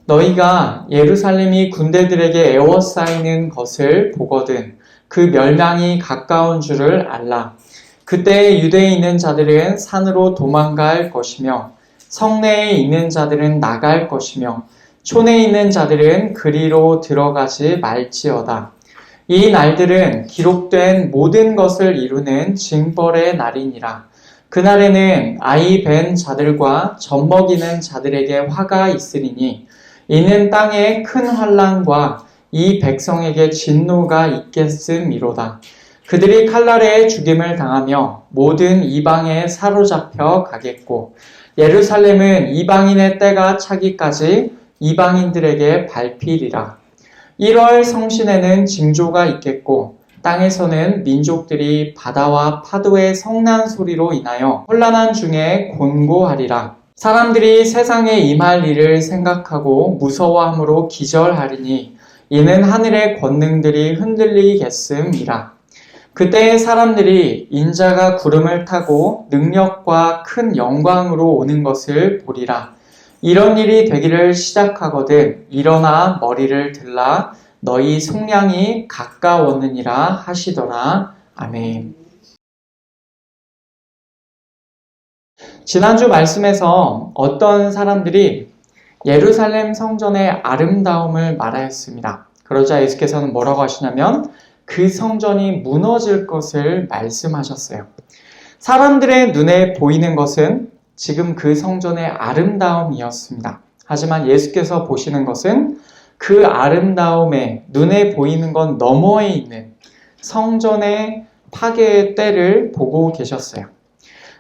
너희가 예루살렘이 군대들에게 에워싸이는 것을 보거든 그 멸망이 가까운 줄을 알라. 그때 유대에 있는 자들은 산으로 도망갈 것이며 성내에 있는 자들은 나갈 것이며 촌에 있는 자들은 그리로 들어가지 말지어다. 이 날들은 기록된 모든 것을 이루는 징벌의 날이니라. 그날에는 아이 벤 자들과 젖먹이는 자들에게 화가 있으리니 이는 땅에 큰 환난과 이 백성에게 진노가 있겠음이로다. 그들이 칼날에 죽임을 당하며 모든 이방에 사로잡혀 가겠고 예루살렘은 이방인의 때가 차기까지 이방인들에게 밟히리라. 1월 성신에는 징조가 있겠고 땅에서는 민족들이 바다와 파도의 성난 소리로 인하여 혼란한 중에 곤고하리라. 사람들이 세상에 임할 일을 생각하고 무서워함으로 기절하리니 이는 하늘의 권능들이 흔들리겠음이라. 그때 사람들이 인자가 구름을 타고 능력과 큰 영광으로 오는 것을 보리라. 이런 일이 되기를 시작하거든 일어나 머리를 들라 너희 속량이 가까웠느니라 하시더라. 아멘. 지난주 말씀에서 어떤 사람들이 예루살렘 성전의 아름다움을 말하였습니다. 그러자 예수께서는 뭐라고 하시냐면 그 성전이 무너질 것을 말씀하셨어요. 사람들의 눈에 보이는 것은 지금 그 성전의 아름다움이었습니다. 하지만 예수께서 보시는 것은 그 아름다움에 눈에 보이는 것 너머에 있는 성전의 파괴의 때를 보고 계셨어요.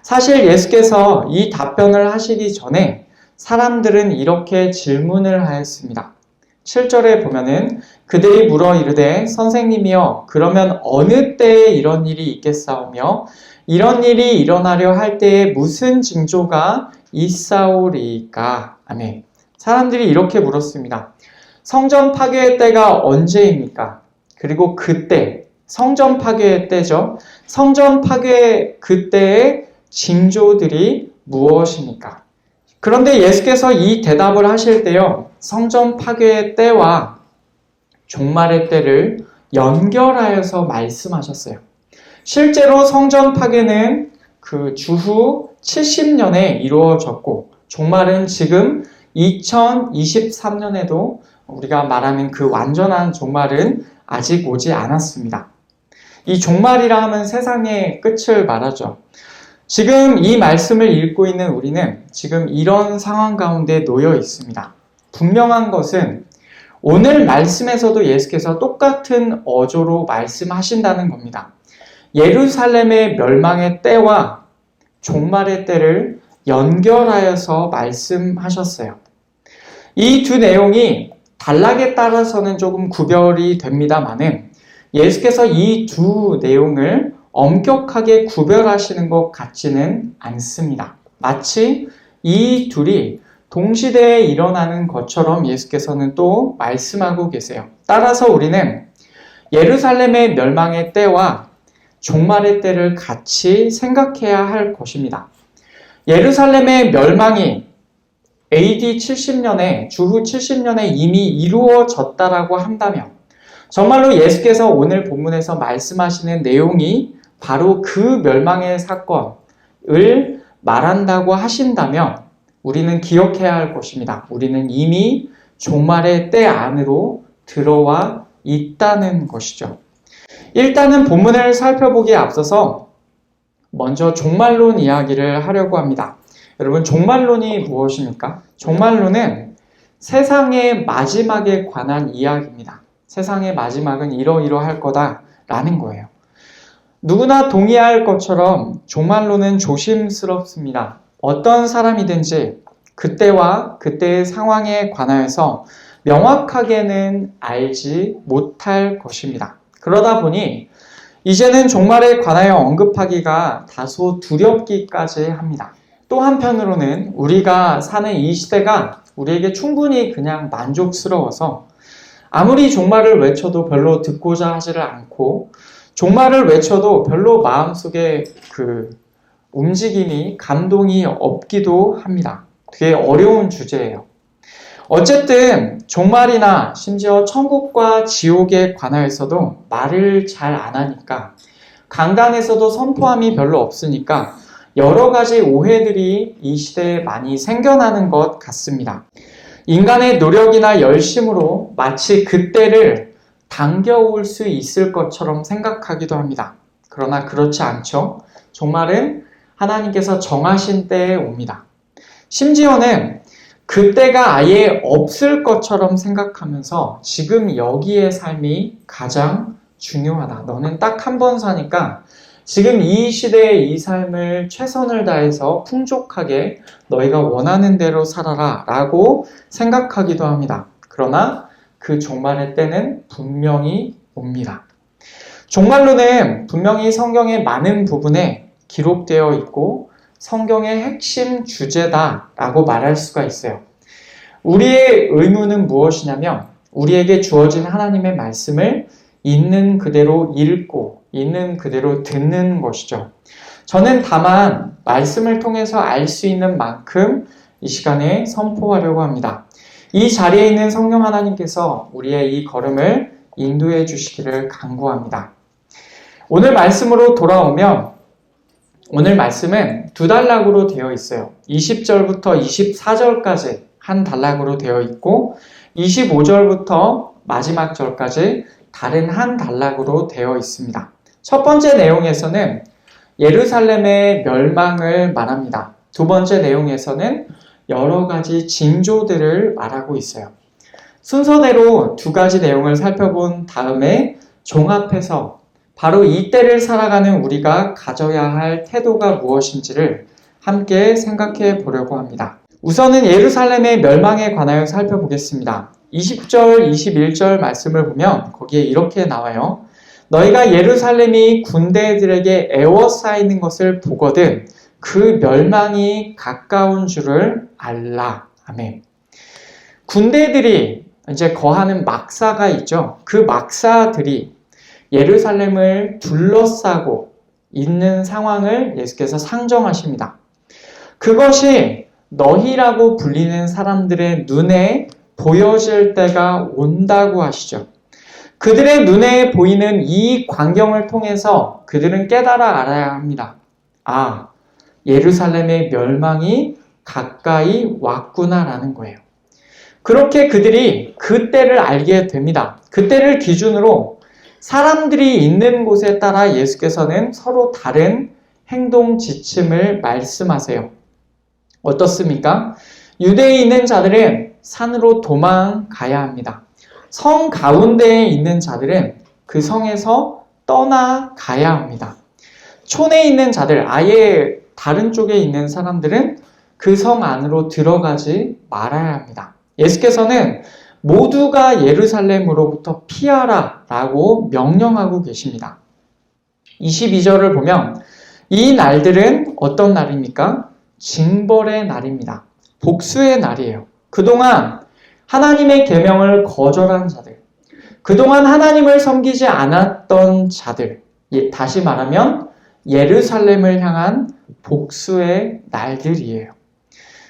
사실 예수께서 이 답변을 하시기 전에 사람들은 이렇게 질문을 하였습니다. 7절에 보면은 그들이 물어 이르되 선생님이여 그러면 어느 때에 이런 일이 있겠사오며 이런 일이 일어나려 할 때에 무슨 징조가 있사오리까? 아멘. 사람들이 이렇게 물었습니다. 성전 파괴의 때가 언제입니까? 그리고 그때 성전 파괴의 때죠. 성전 파괴 그때의 징조들이 무엇입니까? 그런데 예수께서 이 대답을 하실 때요. 성전 파괴의 때와 종말의 때를 연결하여서 말씀하셨어요. 실제로 성전 파괴는 그 주후 70년에 이루어졌고 종말은 지금 2023년에도 우리가 말하는 그 완전한 종말은 아직 오지 않았습니다. 이 종말이라 하면 세상의 끝을 말하죠. 지금 이 말씀을 읽고 있는 우리는 지금 이런 상황 가운데 놓여 있습니다. 분명한 것은 오늘 말씀에서도 예수께서 똑같은 어조로 말씀하신다는 겁니다. 예루살렘의 멸망의 때와 종말의 때를 연결하여서 말씀하셨어요. 이 두 내용이 단락에 따라서는 조금 구별이 됩니다만은 예수께서 이 두 내용을 엄격하게 구별하시는 것 같지는 않습니다. 마치 이 둘이 동시대에 일어나는 것처럼 예수께서는 또 말씀하고 계세요. 따라서 우리는 예루살렘의 멸망의 때와 종말의 때를 같이 생각해야 할 것입니다. 예루살렘의 멸망이 AD 70년에 주후 70년에 이미 이루어졌다라고 한다면 정말로 예수께서 오늘 본문에서 말씀하시는 내용이 바로 그 멸망의 사건을 말한다고 하신다면 우리는 기억해야 할 것입니다. 우리는 이미 종말의 때 안으로 들어와 있다는 것이죠. 일단은 본문을 살펴보기에 앞서서 먼저 종말론 이야기를 하려고 합니다. 여러분 종말론이 무엇입니까? 종말론은 세상의 마지막에 관한 이야기입니다. 세상의 마지막은 이러이러할 거다라는 거예요. 누구나 동의할 것처럼 종말론은 조심스럽습니다. 어떤 사람이든지 그때와 그때의 상황에 관하여서 명확하게는 알지 못할 것입니다. 그러다 보니 이제는 종말에 관하여 언급하기가 다소 두렵기까지 합니다. 또 한편으로는 우리가 사는 이 시대가 우리에게 충분히 그냥 만족스러워서 아무리 종말을 외쳐도 별로 듣고자 하지를 않고 종말을 외쳐도 별로 마음속에 그 움직임이 감동이 없기도 합니다. 되게 어려운 주제예요. 어쨌든 종말이나 심지어 천국과 지옥에 관하여서도 말을 잘 안 하니까 강단에서도 선포함이 별로 없으니까 여러 가지 오해들이 이 시대에 많이 생겨나는 것 같습니다. 인간의 노력이나 열심으로 마치 그때를 당겨올 수 있을 것처럼 생각하기도 합니다. 그러나 그렇지 않죠. 종말은 하나님께서 정하신 때에 옵니다. 심지어는 그때가 아예 없을 것처럼 생각하면서 지금 여기의 삶이 가장 중요하다. 너는 딱 한 번 사니까 지금 이 시대의 이 삶을 최선을 다해서 풍족하게 너희가 원하는 대로 살아라 라고 생각하기도 합니다. 그러나 그 종말의 때는 분명히 옵니다. 종말론은 분명히 성경의 많은 부분에 기록되어 있고 성경의 핵심 주제다라고 말할 수가 있어요. 우리의 의무는 무엇이냐면 우리에게 주어진 하나님의 말씀을 있는 그대로 읽고 있는 그대로 듣는 것이죠. 저는 다만 말씀을 통해서 알 수 있는 만큼 이 시간에 선포하려고 합니다. 이 자리에 있는 성령 하나님께서 우리의 이 걸음을 인도해 주시기를 간구합니다. 오늘 말씀으로 돌아오면 오늘 말씀은 두 단락으로 되어 있어요. 20절부터 24절까지 한 단락으로 되어 있고 25절부터 마지막 절까지 다른 한 단락으로 되어 있습니다. 첫 번째 내용에서는 예루살렘의 멸망을 말합니다. 두 번째 내용에서는 여러 가지 징조들을 말하고 있어요. 순서대로 두 가지 내용을 살펴본 다음에 종합해서 바로 이때를 살아가는 우리가 가져야 할 태도가 무엇인지를 함께 생각해 보려고 합니다. 우선은 예루살렘의 멸망에 관하여 살펴보겠습니다. 20절, 21절 말씀을 보면 거기에 이렇게 나와요. 너희가 예루살렘이 군대들에게 에워싸이는 것을 보거든 그 멸망이 가까운 줄을 알라. 아멘. 군대들이 이제 거하는 막사가 있죠. 그 막사들이 예루살렘을 둘러싸고 있는 상황을 예수께서 상정하십니다. 그것이 너희라고 불리는 사람들의 눈에 보여질 때가 온다고 하시죠. 그들의 눈에 보이는 이 광경을 통해서 그들은 깨달아 알아야 합니다. 아, 예루살렘의 멸망이 가까이 왔구나라는 거예요. 그렇게 그들이 그때를 알게 됩니다. 그때를 기준으로 사람들이 있는 곳에 따라 예수께서는 서로 다른 행동 지침을 말씀하세요. 어떻습니까? 유대에 있는 자들은 산으로 도망가야 합니다. 성 가운데에 있는 자들은 그 성에서 떠나가야 합니다. 촌에 있는 자들, 아예 다른 쪽에 있는 사람들은 그 성 안으로 들어가지 말아야 합니다. 예수께서는 모두가 예루살렘으로부터 피하라 라고 명령하고 계십니다. 22절을 보면 이 날들은 어떤 날입니까? 징벌의 날입니다. 복수의 날이에요. 그동안 하나님의 계명을 거절한 자들, 그동안 하나님을 섬기지 않았던 자들, 다시 말하면 예루살렘을 향한 복수의 날들이에요.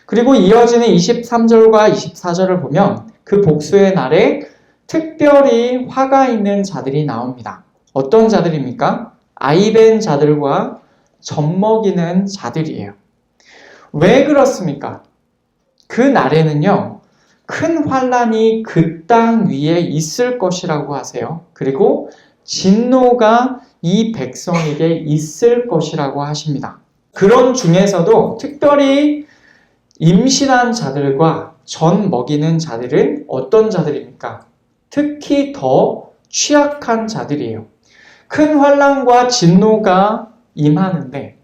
그리고 이어지는 23절과 24절을 보면 그 복수의 날에 특별히 화가 있는 자들이 나옵니다. 어떤 자들입니까? 아이벤 자들과 젖먹이는 자들이에요. 왜 그렇습니까? 그 날에는요, 큰 환란이 그 땅 위에 있을 것이라고 하세요. 그리고 진노가 이 백성에게 있을 것이라고 하십니다. 그런 중에서도 특별히 임신한 자들과 젖 먹이는 자들은 어떤 자들입니까? 특히 더 취약한 자들이에요. 큰 환란과 진노가 임하는데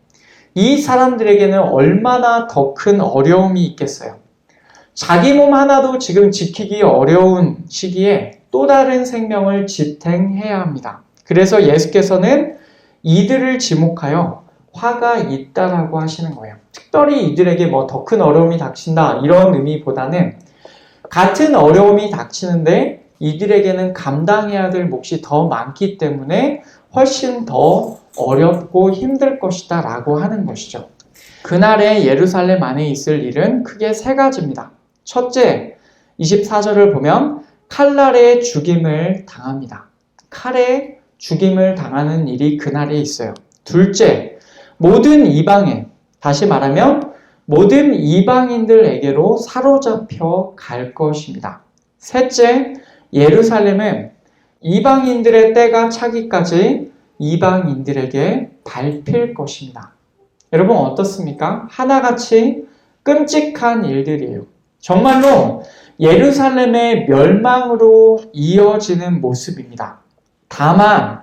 이 사람들에게는 얼마나 더 큰 어려움이 있겠어요. 자기 몸 하나도 지금 지키기 어려운 시기에 또 다른 생명을 지탱해야 합니다. 그래서 예수께서는 이들을 지목하여 화가 있다라고 하시는 거예요. 특별히 이들에게 뭐 더 큰 어려움이 닥친다 이런 의미보다는 같은 어려움이 닥치는데 이들에게는 감당해야 될 몫이 더 많기 때문에 훨씬 더 어렵고 힘들 것이다 라고 하는 것이죠. 그날에 예루살렘 안에 있을 일은 크게 세 가지입니다. 첫째, 24절을 보면 칼날에 죽임을 당합니다. 칼에 죽임을 당하는 일이 그날에 있어요. 둘째, 모든 이방인, 다시 말하면 모든 이방인들에게로 사로잡혀 갈 것입니다. 셋째, 예루살렘은 이방인들의 때가 차기까지 이방인들에게 밟힐 것입니다. 여러분 어떻습니까? 하나같이 끔찍한 일들이에요. 정말로 예루살렘의 멸망으로 이어지는 모습입니다. 다만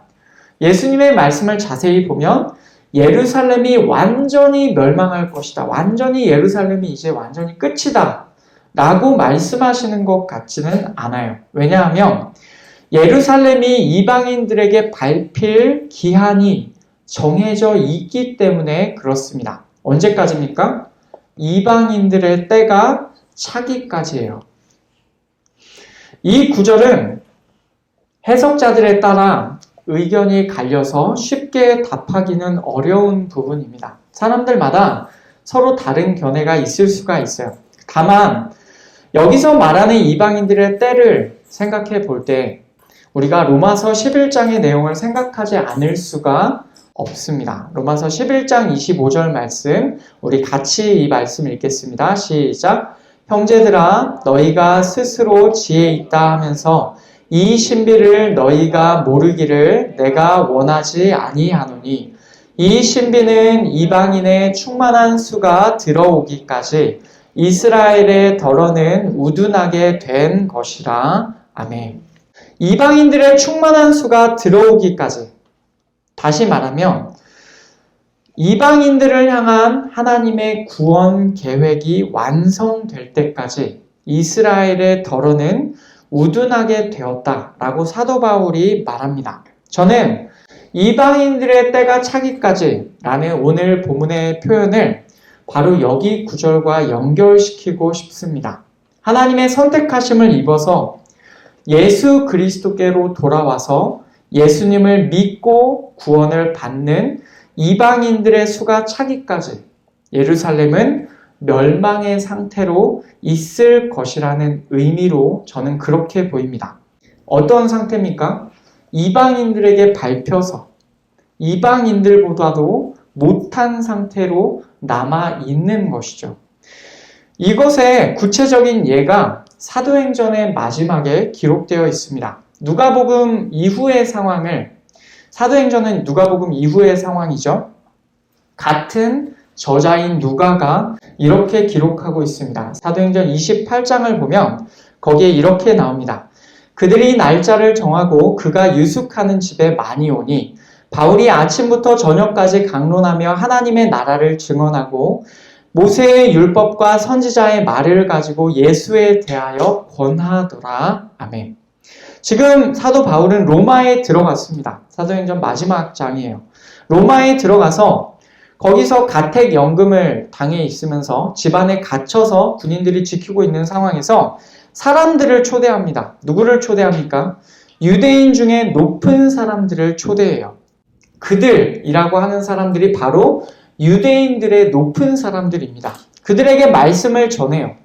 예수님의 말씀을 자세히 보면 예루살렘이 완전히 멸망할 것이다. 완전히 예루살렘이 이제 완전히 끝이다. 라고 말씀하시는 것 같지는 않아요. 왜냐하면 예루살렘이 이방인들에게 밟힐 기한이 정해져 있기 때문에 그렇습니다. 언제까지입니까? 이방인들의 때가 차기까지예요. 이 구절은 해석자들에 따라 의견이 갈려서 쉽게 답하기는 어려운 부분입니다. 사람들마다 서로 다른 견해가 있을 수가 있어요. 다만 여기서 말하는 이방인들의 때를 생각해 볼 때 우리가 로마서 11장의 내용을 생각하지 않을 수가 없습니다. 로마서 11장 25절 말씀, 우리 같이 이 말씀을 읽겠습니다. 시작. 형제들아, 너희가 스스로 지혜 있다 하면서 이 신비를 너희가 모르기를 내가 원하지 아니하노니 이 신비는 이방인의 충만한 수가 들어오기까지 이스라엘의 덜어는 우둔하게 된 것이라. 아멘. 이방인들의 충만한 수가 들어오기까지, 다시 말하면 이방인들을 향한 하나님의 구원 계획이 완성될 때까지 이스라엘의 덜어는 우둔하게 되었다라고 사도 바울이 말합니다. 저는 이방인들의 때가 차기까지 라는 오늘 본문의 표현을 바로 여기 구절과 연결시키고 싶습니다. 하나님의 선택하심을 입어서 예수 그리스도께로 돌아와서 예수님을 믿고 구원을 받는 이방인들의 수가 차기까지 예루살렘은 멸망의 상태로 있을 것이라는 의미로 저는 그렇게 보입니다. 어떤 상태입니까? 이방인들에게 밟혀서 이방인들보다도 못한 상태로 남아있는 것이죠. 이것의 구체적인 예가 사도행전의 마지막에 기록되어 있습니다. 누가복음 이후의 상황을, 사도행전은 누가복음 이후의 상황이죠. 같은 저자인 누가가 이렇게 기록하고 있습니다. 사도행전 28장을 보면 거기에 이렇게 나옵니다. 그들이 날짜를 정하고 그가 유숙하는 집에 많이 오니 바울이 아침부터 저녁까지 강론하며 하나님의 나라를 증언하고 모세의 율법과 선지자의 말을 가지고 예수에 대하여 권하더라. 아멘. 지금 사도 바울은 로마에 들어갔습니다. 사도행전 마지막 장이에요. 로마에 들어가서 거기서 가택연금을 당해 있으면서 집안에 갇혀서 군인들이 지키고 있는 상황에서 사람들을 초대합니다. 누구를 초대합니까? 유대인 중에 높은 사람들을 초대해요. 그들이라고 하는 사람들이 바로 유대인들의 높은 사람들입니다. 그들에게 말씀을 전해요.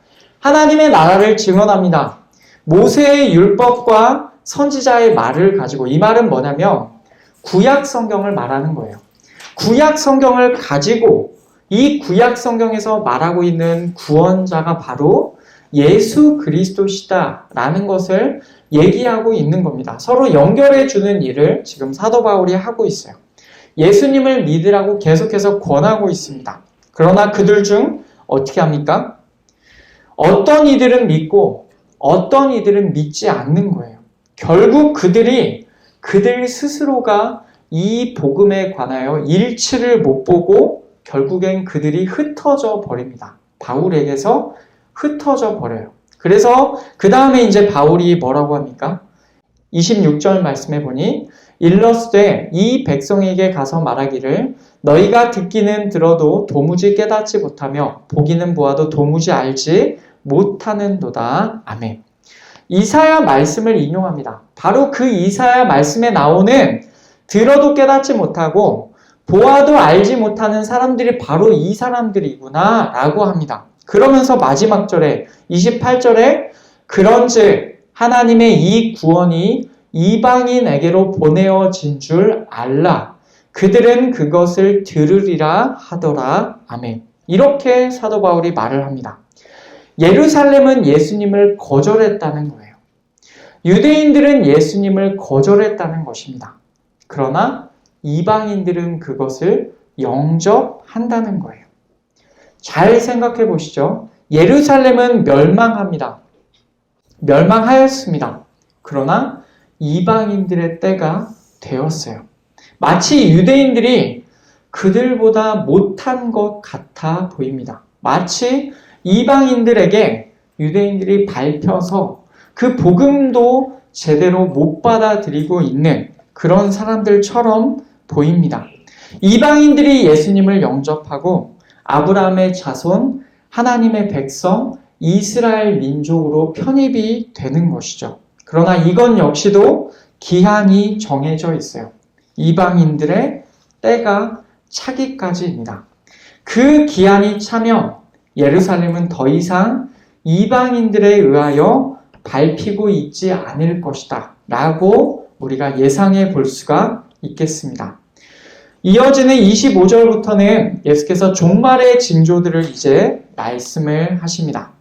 하나님의 나라를 증언합니다. 모세의 율법과 선지자의 말을 가지고, 이 말은 뭐냐면 구약 성경을 말하는 거예요. 구약 성경을 가지고 이 구약 성경에서 말하고 있는 구원자가 바로 예수 그리스도시다라는 것을 얘기하고 있는 겁니다. 서로 연결해 주는 일을 지금 사도 바울이 하고 있어요. 예수님을 믿으라고 계속해서 권하고 있습니다. 그러나 그들 중 어떻게 합니까? 어떤 이들은 믿고 어떤 이들은 믿지 않는 거예요. 결국 그들 스스로가 이 복음에 관하여 일치를 못 보고 결국엔 그들이 흩어져 버립니다. 바울에게서 흩어져 버려요. 그래서 그 다음에 이제 바울이 뭐라고 합니까? 26절 말씀해 보니 일러스되 이 백성에게 가서 말하기를 너희가 듣기는 들어도 도무지 깨닫지 못하며 보기는 보아도 도무지 알지 못하는도다. 아멘. 이사야 말씀을 인용합니다. 바로 그 이사야 말씀에 나오는 들어도 깨닫지 못하고 보아도 알지 못하는 사람들이 바로 이 사람들이구나 라고 합니다. 그러면서 마지막 절에 28절에 그런즉 하나님의 이 구원이 이방인에게로 보내어진 줄 알라. 그들은 그것을 들으리라 하더라. 아멘. 이렇게 사도 바울이 말을 합니다. 예루살렘은 예수님을 거절했다는 거예요. 유대인들은 예수님을 거절했다는 것입니다. 그러나 이방인들은 그것을 영접한다는 거예요. 잘 생각해 보시죠. 예루살렘은 멸망합니다. 멸망하였습니다. 그러나 이방인들의 때가 되었어요. 마치 유대인들이 그들보다 못한 것 같아 보입니다. 마치 이방인들에게 유대인들이 밟혀서 그 복음도 제대로 못 받아들이고 있는 그런 사람들처럼 보입니다. 이방인들이 예수님을 영접하고 아브라함의 자손, 하나님의 백성, 이스라엘 민족으로 편입이 되는 것이죠. 그러나 이건 역시도 기한이 정해져 있어요. 이방인들의 때가 차기까지입니다. 그 기한이 차면 예루살렘은 더 이상 이방인들에 의하여 밟히고 있지 않을 것이다 라고 우리가 예상해 볼 수가 있겠습니다. 이어지는 25절부터는 예수께서 종말의 징조들을 이제 말씀을 하십니다.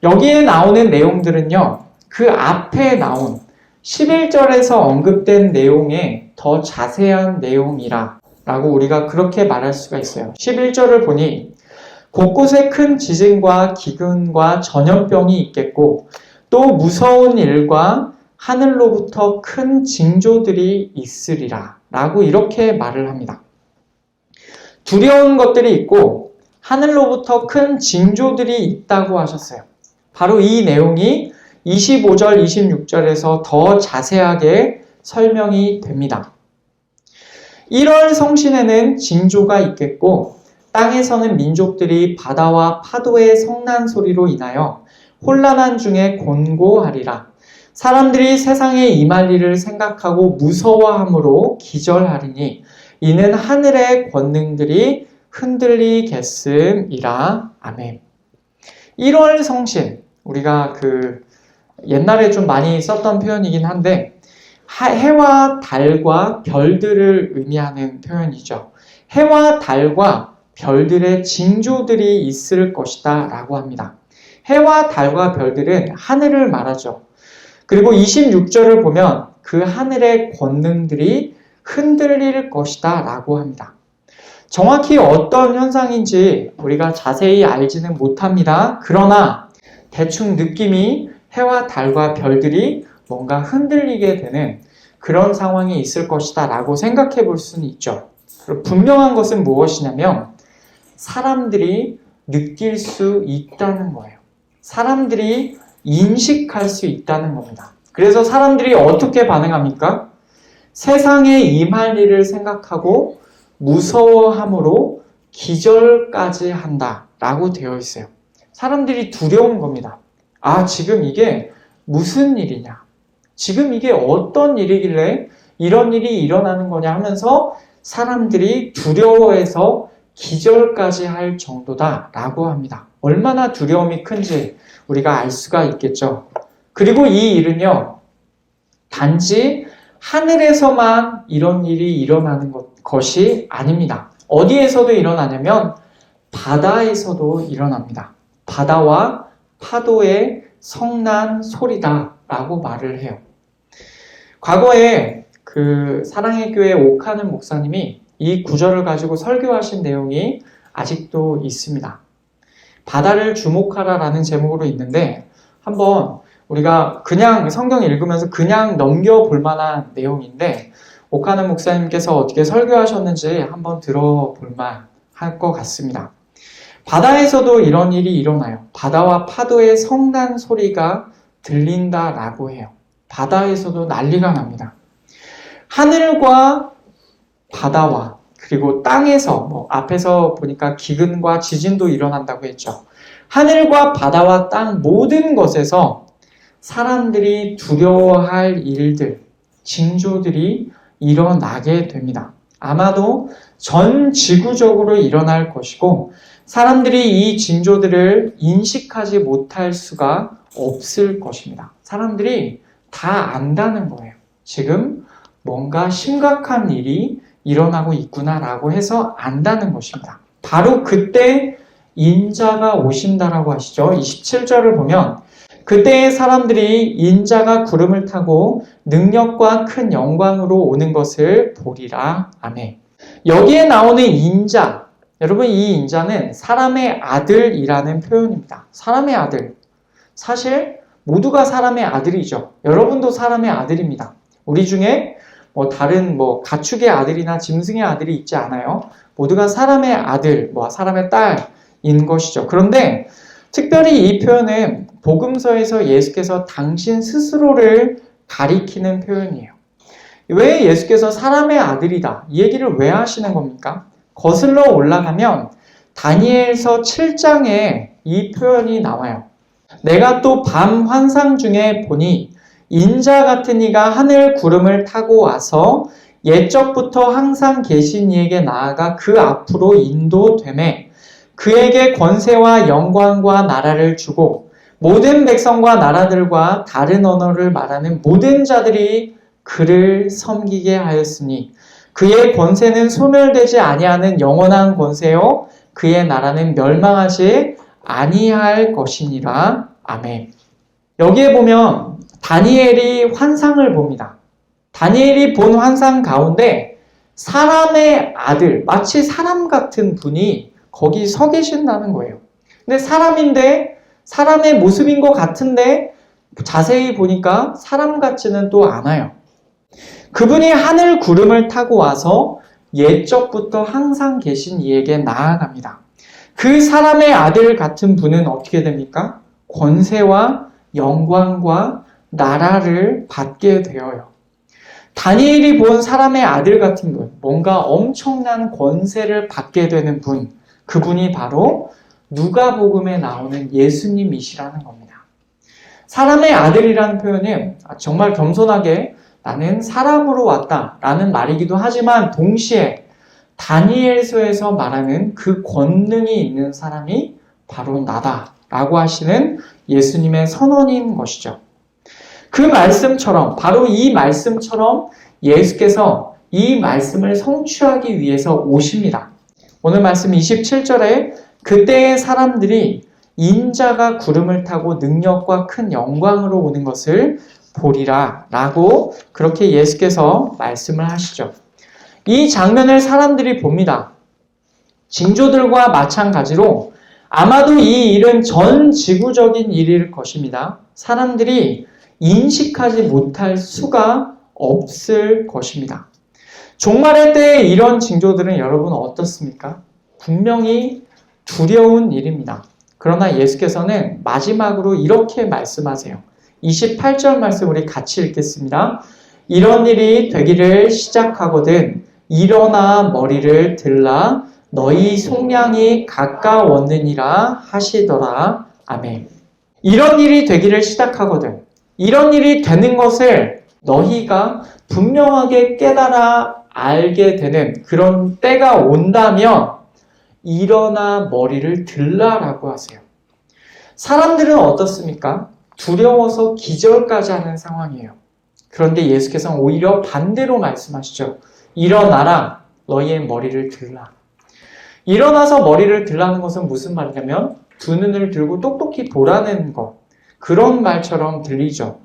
여기에 나오는 내용들은요, 그 앞에 나온 11절에서 언급된 내용의 더 자세한 내용이라 라고 우리가 그렇게 말할 수가 있어요. 11절을 보니 곳곳에 큰 지진과 기근과 전염병이 있겠고 또 무서운 일과 하늘로부터 큰 징조들이 있으리라 라고 이렇게 말을 합니다. 두려운 것들이 있고 하늘로부터 큰 징조들이 있다고 하셨어요. 바로 이 내용이 25절, 26절에서 더 자세하게 설명이 됩니다. 1월 성신에는 징조가 있겠고 땅에서는 민족들이 바다와 파도의 성난 소리로 인하여 혼란한 중에 곤고하리라. 사람들이 세상에 임할 일을 생각하고 무서워함으로 기절하리니 이는 하늘의 권능들이 흔들리겠음이라. 아멘. 1월 성신, 우리가 옛날에 좀 많이 썼던 표현이긴 한데 해와 달과 별들을 의미하는 표현이죠. 해와 달과 별들의 징조들이 있을 것이다 라고 합니다. 해와 달과 별들은 하늘을 말하죠. 그리고 26절을 보면 그 하늘의 권능들이 흔들릴 것이다 라고 합니다. 정확히 어떤 현상인지 우리가 자세히 알지는 못합니다. 그러나 대충 느낌이 해와 달과 별들이 뭔가 흔들리게 되는 그런 상황이 있을 것이다 라고 생각해 볼 수는 있죠. 분명한 것은 무엇이냐면 사람들이 느낄 수 있다는 거예요. 사람들이 인식할 수 있다는 겁니다. 그래서 사람들이 어떻게 반응합니까? 세상에 임할 일을 생각하고 무서워함으로 기절까지 한다 라고 되어 있어요. 사람들이 두려운 겁니다. 아, 지금 이게 무슨 일이냐? 지금 이게 어떤 일이길래 이런 일이 일어나는 거냐 하면서 사람들이 두려워해서 기절까지 할 정도다 라고 합니다. 얼마나 두려움이 큰지 우리가 알 수가 있겠죠. 그리고 이 일은요, 단지 하늘에서만 이런 일이 일어나는 것이 아닙니다. 어디에서도 일어나냐면 바다에서도 일어납니다. 바다와 파도의 성난 소리다 라고 말을 해요. 과거에 사랑의 교회 옥하는 목사님이 이 구절을 가지고 설교하신 내용이 아직도 있습니다. 바다를 주목하라 라는 제목으로 있는데 한번 우리가 그냥 성경 읽으면서 그냥 넘겨볼 만한 내용인데 옥하는 목사님께서 어떻게 설교하셨는지 한번 들어볼 만할 것 같습니다. 바다에서도 이런 일이 일어나요. 바다와 파도의 성난 소리가 들린다라고 해요. 바다에서도 난리가 납니다. 하늘과 바다와 그리고 땅에서 앞에서 보니까 기근과 지진도 일어난다고 했죠. 하늘과 바다와 땅 모든 것에서 사람들이 두려워할 일들, 징조들이 일어나게 됩니다. 아마도 전 지구적으로 일어날 것이고 사람들이 이 징조들을 인식하지 못할 수가 없을 것입니다. 사람들이 다 안다는 거예요. 지금 뭔가 심각한 일이 일어나고 있구나라고 해서 안다는 것입니다. 바로 그때 인자가 오신다라고 하시죠. 27절을 보면 그때 사람들이 인자가 구름을 타고 능력과 큰 영광으로 오는 것을 보리라. 아멘. 여기에 나오는 인자, 여러분 이 인자는 사람의 아들이라는 표현입니다. 사람의 아들. 사실 모두가 사람의 아들이죠. 여러분도 사람의 아들입니다. 우리 중에 다른 가축의 아들이나 짐승의 아들이 있지 않아요. 모두가 사람의 아들, 사람의 딸인 것이죠. 그런데 특별히 이 표현은 복음서에서 예수께서 당신 스스로를 가리키는 표현이에요. 왜 예수께서 사람의 아들이다 이 얘기를 왜 하시는 겁니까? 거슬러 올라가면 다니엘서 7장에 이 표현이 나와요. 내가 또 밤 환상 중에 보니 인자 같은 이가 하늘 구름을 타고 와서 옛적부터 항상 계신 이에게 나아가 그 앞으로 인도되매 그에게 권세와 영광과 나라를 주고 모든 백성과 나라들과 다른 언어를 말하는 모든 자들이 그를 섬기게 하였으니 그의 권세는 소멸되지 아니하는 영원한 권세요 그의 나라는 멸망하지 아니할 것이니라. 아멘. 여기에 보면 다니엘이 환상을 봅니다. 다니엘이 본 환상 가운데 사람의 아들, 마치 사람 같은 분이 거기 서 계신다는 거예요. 근데 사람인데 사람의 모습인 것 같은데 자세히 보니까 사람 같지는 또 않아요. 그분이 하늘 구름을 타고 와서 옛적부터 항상 계신 이에게 나아갑니다. 그 사람의 아들 같은 분은 어떻게 됩니까? 권세와 영광과 나라를 받게 되어요. 다니엘이 본 사람의 아들 같은 분, 뭔가 엄청난 권세를 받게 되는 분, 그분이 바로 누가복음에 나오는 예수님이시라는 겁니다. 사람의 아들이라는 표현은 정말 겸손하게 나는 사람으로 왔다라는 말이기도 하지만 동시에 다니엘서에서 말하는 그 권능이 있는 사람이 바로 나다라고 하시는 예수님의 선언인 것이죠. 그 말씀처럼 바로 이 말씀처럼 예수께서 이 말씀을 성취하기 위해서 오십니다. 오늘 말씀 27절에 그때의 사람들이 인자가 구름을 타고 능력과 큰 영광으로 오는 것을 보리라 라고 그렇게 예수께서 말씀을 하시죠. 이 장면을 사람들이 봅니다. 징조들과 마찬가지로 아마도 이 일은 전 지구적인 일일 것입니다. 사람들이 인식하지 못할 수가 없을 것입니다. 종말의 때에 이런 징조들은 여러분 어떻습니까? 분명히 두려운 일입니다. 그러나 예수께서는 마지막으로 이렇게 말씀하세요. 28절 말씀 우리 같이 읽겠습니다. 이런 일이 되기를 시작하거든 일어나 머리를 들라 너희 속량이 가까웠느니라 하시더라. 아멘. 이런 일이 되기를 시작하거든. 이런 일이 되는 것을 너희가 분명하게 깨달아 알게 되는 그런 때가 온다면 일어나 머리를 들라라고 하세요. 사람들은 어떻습니까? 두려워서 기절까지 하는 상황이에요. 그런데 예수께서는 오히려 반대로 말씀하시죠. 일어나라, 너희의 머리를 들라. 일어나서 머리를 들라는 것은 무슨 말이냐면 두 눈을 들고 똑똑히 보라는 것. 그런 말처럼 들리죠.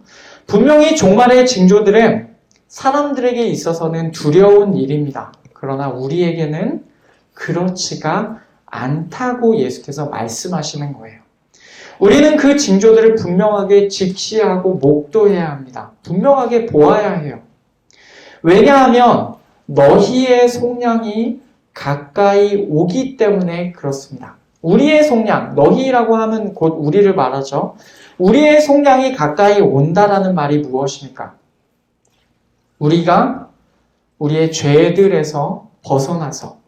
분명히 종말의 징조들은 사람들에게 있어서는 두려운 일입니다. 그러나 우리에게는 그렇지가 않다고 예수께서 말씀하시는 거예요. 우리는 그 징조들을 분명하게 직시하고 목도해야 합니다. 분명하게 보아야 해요. 왜냐하면 너희의 속량이 가까이 오기 때문에 그렇습니다. 우리의 속량, 너희라고 하면 곧 우리를 말하죠. 우리의 속량이 가까이 온다라는 말이 무엇입니까? 우리가 우리의 죄들에서 벗어나서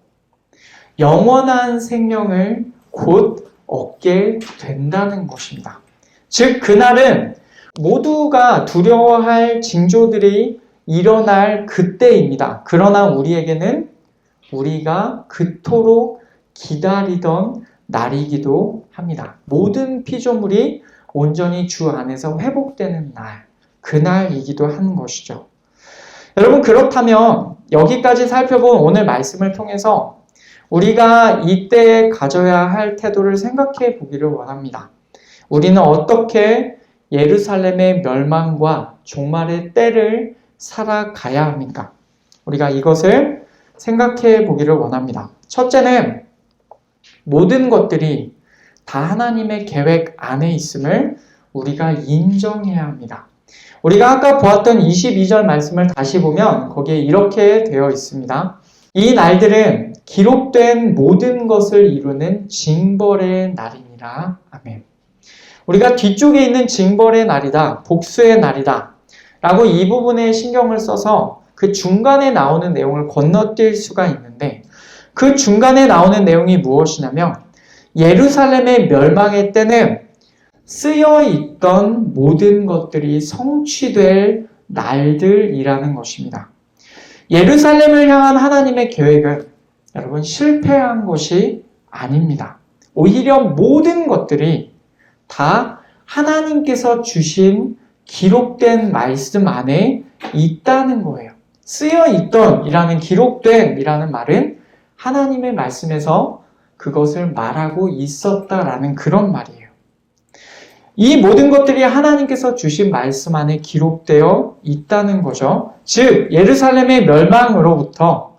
영원한 생명을 곧 얻게 된다는 것입니다. 즉 그날은 모두가 두려워할 징조들이 일어날 그때입니다. 그러나 우리에게는 우리가 그토록 기다리던 날이기도 합니다. 모든 피조물이 온전히 주 안에서 회복되는 날, 그날이기도 한 것이죠. 여러분, 그렇다면 여기까지 살펴본 오늘 말씀을 통해서 우리가 이때에 가져야 할 태도를 생각해 보기를 원합니다. 우리는 어떻게 예루살렘의 멸망과 종말의 때를 살아가야 합니까? 우리가 이것을 생각해 보기를 원합니다. 첫째는 모든 것들이 다 하나님의 계획 안에 있음을 우리가 인정해야 합니다. 우리가 아까 보았던 22절 말씀을 다시 보면 거기에 이렇게 되어 있습니다. 이 날들은 기록된 모든 것을 이루는 징벌의 날이니라. 아멘. 우리가 뒤쪽에 있는 징벌의 날이다, 복수의 날이다 라고 이 부분에 신경을 써서 그 중간에 나오는 내용을 건너뛸 수가 있는데, 그 중간에 나오는 내용이 무엇이냐면 예루살렘의 멸망의 때는 쓰여있던 모든 것들이 성취될 날들이라는 것입니다. 예루살렘을 향한 하나님의 계획은 여러분 실패한 것이 아닙니다. 오히려 모든 것들이 다 하나님께서 주신 기록된 말씀 안에 있다는 거예요. 쓰여있던 이라는 기록된 이라는 말은 하나님의 말씀에서 그것을 말하고 있었다라는 그런 말이에요. 이 모든 것들이 하나님께서 주신 말씀 안에 기록되어 있다는 거죠. 즉 예루살렘의 멸망으로부터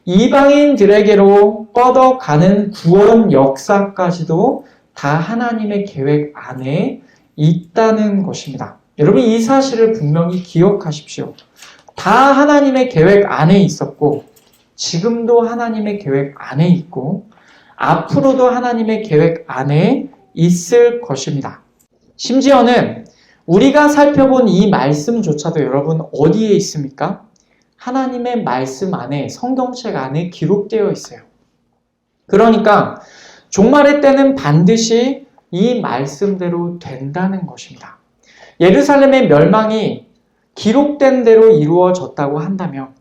이방인들에게로 뻗어가는 구원 역사까지도 다 하나님의 계획 안에 있다는 것입니다. 여러분, 이 사실을 분명히 기억하십시오. 다 하나님의 계획 안에 있었고, 지금도 하나님의 계획 안에 있고, 앞으로도 하나님의 계획 안에 있을 것입니다. 심지어는 우리가 살펴본 이 말씀조차도 여러분 어디에 있습니까? 하나님의 말씀 안에, 성경책 안에 기록되어 있어요. 그러니까 종말의 때는 반드시 이 말씀대로 된다는 것입니다. 예루살렘의 멸망이 기록된 대로 이루어졌다고 한다면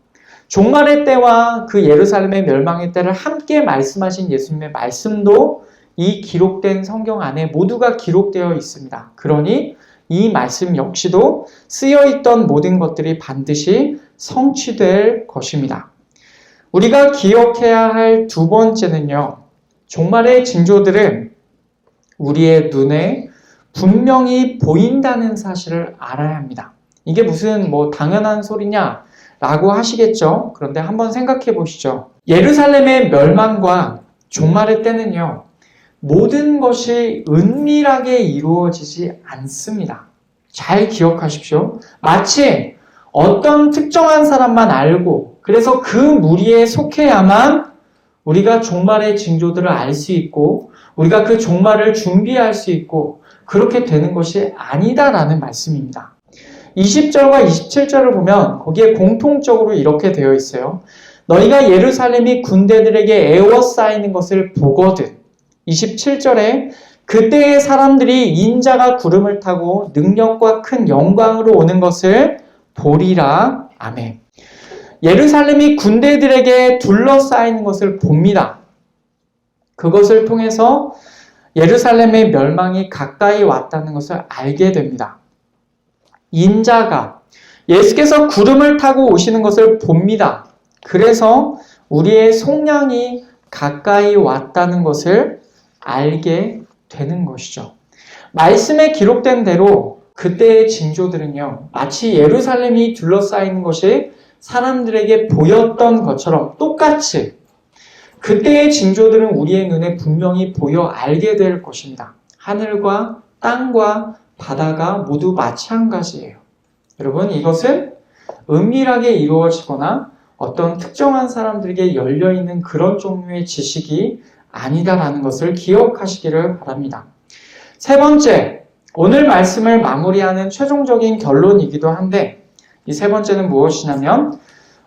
종말의 때와 그 예루살렘의 멸망의 때를 함께 말씀하신 예수님의 말씀도 이 기록된 성경 안에 모두가 기록되어 있습니다. 그러니 이 말씀 역시도 쓰여있던 모든 것들이 반드시 성취될 것입니다. 우리가 기억해야 할 두 번째는요, 종말의 징조들은 우리의 눈에 분명히 보인다는 사실을 알아야 합니다. 이게 무슨 당연한 소리냐 라고 하시겠죠. 그런데 한번 생각해 보시죠. 예루살렘의 멸망과 종말의 때는요, 모든 것이 은밀하게 이루어지지 않습니다. 잘 기억하십시오. 마치 어떤 특정한 사람만 알고, 그래서 그 무리에 속해야만 우리가 종말의 징조들을 알 수 있고, 우리가 그 종말을 준비할 수 있고, 그렇게 되는 것이 아니다라는 말씀입니다. 20절과 27절을 보면 거기에 공통적으로 이렇게 되어 있어요. 너희가 예루살렘이 군대들에게 에워싸이는 것을 보거든. 27절에 그때의 사람들이 인자가 구름을 타고 능력과 큰 영광으로 오는 것을 보리라. 아멘. 예루살렘이 군대들에게 둘러싸이는 것을 봅니다. 그것을 통해서 예루살렘의 멸망이 가까이 왔다는 것을 알게 됩니다. 인자가 예수께서 구름을 타고 오시는 것을 봅니다. 그래서 우리의 속량이 가까이 왔다는 것을 알게 되는 것이죠. 말씀에 기록된 대로 그때의 징조들은요, 마치 예루살렘이 둘러싸이는 것이 사람들에게 보였던 것처럼 똑같이 그때의 징조들은 우리의 눈에 분명히 보여 알게 될 것입니다. 하늘과 땅과 바다가 모두 마찬가지예요. 여러분, 이것은 은밀하게 이루어지거나 어떤 특정한 사람들에게 열려있는 그런 종류의 지식이 아니다라는 것을 기억하시기를 바랍니다. 세 번째, 오늘 말씀을 마무리하는 최종적인 결론이기도 한데, 이 세 번째는 무엇이냐면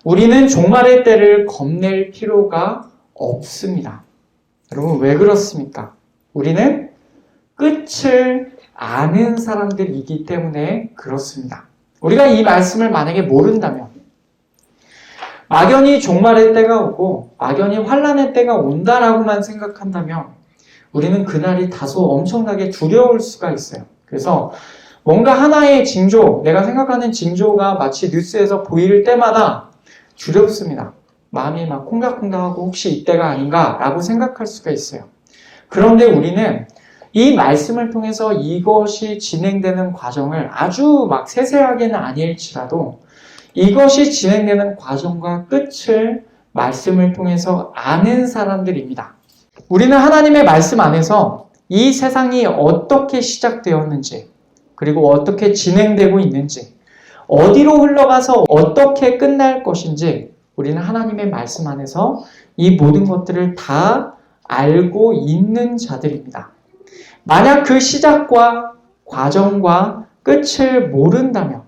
우리는 종말의 때를 겁낼 필요가 없습니다. 여러분, 왜 그렇습니까? 우리는 끝을 아는 사람들이기 때문에 그렇습니다. 우리가 이 말씀을 만약에 모른다면, 막연히 종말의 때가 오고 막연히 환난의 때가 온다라고만 생각한다면 우리는 그날이 다소 엄청나게 두려울 수가 있어요. 그래서 뭔가 하나의 징조, 내가 생각하는 징조가 마치 뉴스에서 보일 때마다 두렵습니다. 마음이 막 콩닥콩닥하고 혹시 이때가 아닌가라고 생각할 수가 있어요. 그런데 우리는 이 말씀을 통해서 이것이 진행되는 과정을 아주 막 세세하게는 아닐지라도 이것이 진행되는 과정과 끝을 말씀을 통해서 아는 사람들입니다. 우리는 하나님의 말씀 안에서 이 세상이 어떻게 시작되었는지, 그리고 어떻게 진행되고 있는지, 어디로 흘러가서 어떻게 끝날 것인지 우리는 하나님의 말씀 안에서 이 모든 것들을 다 알고 있는 자들입니다. 만약 그 시작과 과정과 끝을 모른다면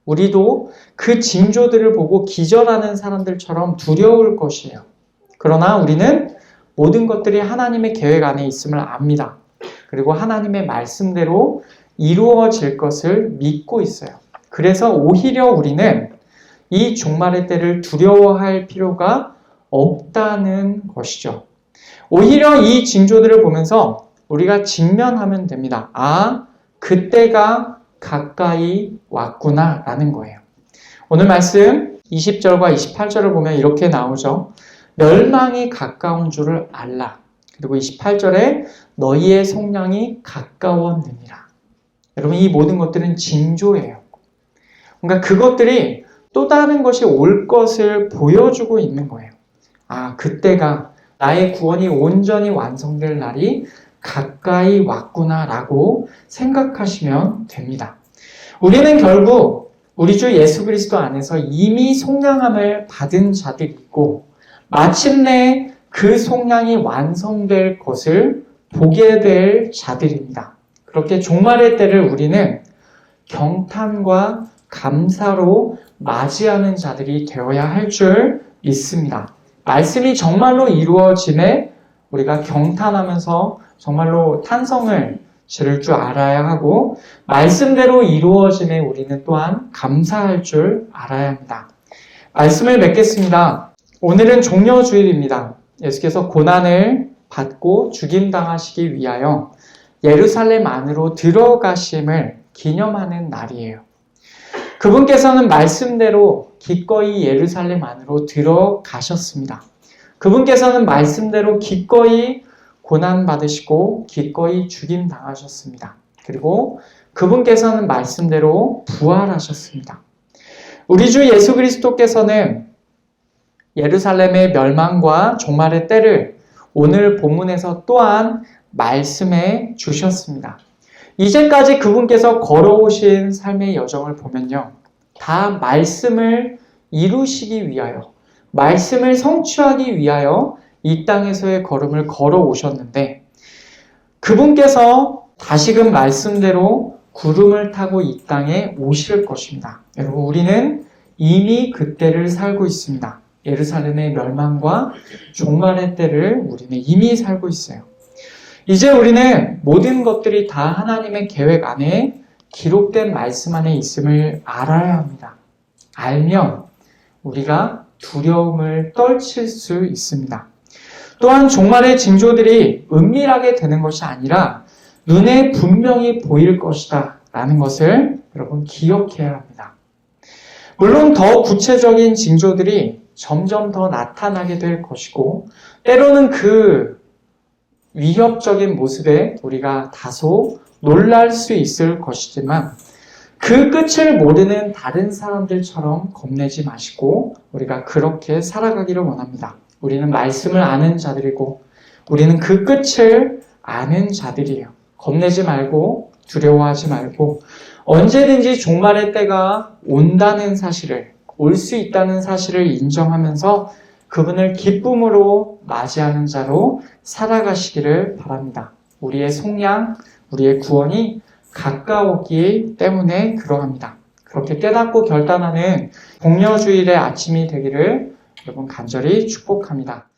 우리도 그 징조들을 보고 기절하는 사람들처럼 두려울 것이에요. 그러나 우리는 모든 것들이 하나님의 계획 안에 있음을 압니다. 그리고 하나님의 말씀대로 이루어질 것을 믿고 있어요. 그래서 오히려 우리는 이 종말의 때를 두려워할 필요가 없다는 것이죠. 오히려 이 징조들을 보면서 우리가 직면하면 됩니다. 아, 그때가 가까이 왔구나 라는 거예요. 오늘 말씀 20절과 28절을 보면 이렇게 나오죠. 멸망이 가까운 줄을 알라. 그리고 28절에 너희의 속량이 가까웠느니라. 여러분, 이 모든 것들은 징조예요. 그러니까 그것들이 또 다른 것이 올 것을 보여주고 있는 거예요. 아, 그때가 나의 구원이 온전히 완성될 날이 가까이 왔구나라고 생각하시면 됩니다. 우리는 결국 우리 주 예수 그리스도 안에서 이미 속량함을 받은 자들이고 마침내 그 속량이 완성될 것을 보게 될 자들입니다. 그렇게 종말의 때를 우리는 경탄과 감사로 맞이하는 자들이 되어야 할 줄 믿습니다. 말씀이 정말로 이루어짐에 우리가 경탄하면서 정말로 탄성을 지를 줄 알아야 하고 말씀대로 이루어짐에 우리는 또한 감사할 줄 알아야 합니다. 말씀을 맺겠습니다. 오늘은 종려주일입니다. 예수께서 고난을 받고 죽임당하시기 위하여 예루살렘 안으로 들어가심을 기념하는 날이에요. 그분께서는 말씀대로 기꺼이 예루살렘 안으로 들어가셨습니다. 그분께서는 말씀대로 기꺼이 고난받으시고 기꺼이 죽임당하셨습니다. 그리고 그분께서는 말씀대로 부활하셨습니다. 우리 주 예수 그리스도께서는 예루살렘의 멸망과 종말의 때를 오늘 본문에서 또한 말씀해 주셨습니다. 이제까지 그분께서 걸어오신 삶의 여정을 보면요. 다 말씀을 이루시기 위하여, 말씀을 성취하기 위하여 이 땅에서의 걸음을 걸어오셨는데 그분께서 다시금 말씀대로 구름을 타고 이 땅에 오실 것입니다. 여러분, 우리는 이미 그때를 살고 있습니다. 예루살렘의 멸망과 종말의 때를 우리는 이미 살고 있어요. 이제 우리는 모든 것들이 다 하나님의 계획 안에 기록된 말씀 안에 있음을 알아야 합니다. 알면 우리가 두려움을 떨칠 수 있습니다. 또한 종말의 징조들이 은밀하게 되는 것이 아니라 눈에 분명히 보일 것이다 라는 것을 여러분 기억해야 합니다. 물론 더 구체적인 징조들이 점점 더 나타나게 될 것이고 때로는 그 위협적인 모습에 우리가 다소 놀랄 수 있을 것이지만 그 끝을 모르는 다른 사람들처럼 겁내지 마시고 우리가 그렇게 살아가기를 원합니다. 우리는 말씀을 아는 자들이고 우리는 그 끝을 아는 자들이에요. 겁내지 말고 두려워하지 말고 언제든지 종말의 때가 온다는 사실을, 올 수 있다는 사실을 인정하면서 그분을 기쁨으로 맞이하는 자로 살아가시기를 바랍니다. 우리의 속량, 우리의 구원이 가까웠기 때문에 그러합니다. 그렇게 깨닫고 결단하는 복려주일의 아침이 되기를 여러분 간절히 축복합니다.